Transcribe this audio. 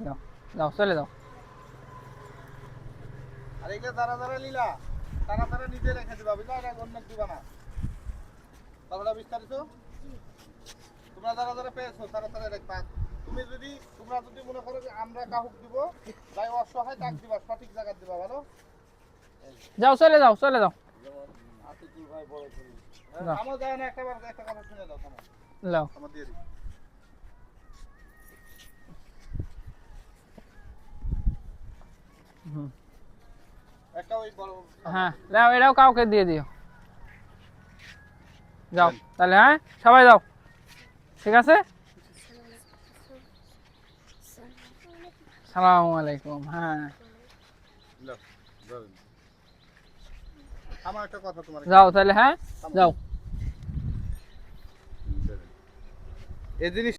যাও যাও চলে যাও। আর এগুলো যারা যারা নিলা তারা তারা নিজে রেখে দিবা, বুঝলা? এটা অন্য দিবা না। কথাটা বিস্তারিত তোমরা যারা যারা পেয়েছো তারা তারা রাখবা। তোমরা যদি মনে করো যে আমরা কাহুক দিব, যাই অসহায় তাক দিবা, সঠিক জায়গা দিবা, ভালো? যাও চলে যাও চলে যাও। আতিকুল ভাই বড় করি। যাও। আমার যায় না, একটা কথা শুনে দাও তোমার। লাও আমার দিয়ে দিই। হুম একটা ওই বড় হ্যাঁ দাও, এটাও কাউকে দিয়ে দিও। যাও তাহলে, হ্যাঁ সবাই যাও, ঠিক আছে। সালামু আলাইকুম। হ্যাঁ নাও, ধরেন। আমার একটা কথা তোমার যাও তাহলে, হ্যাঁ যাও। এই জিনিস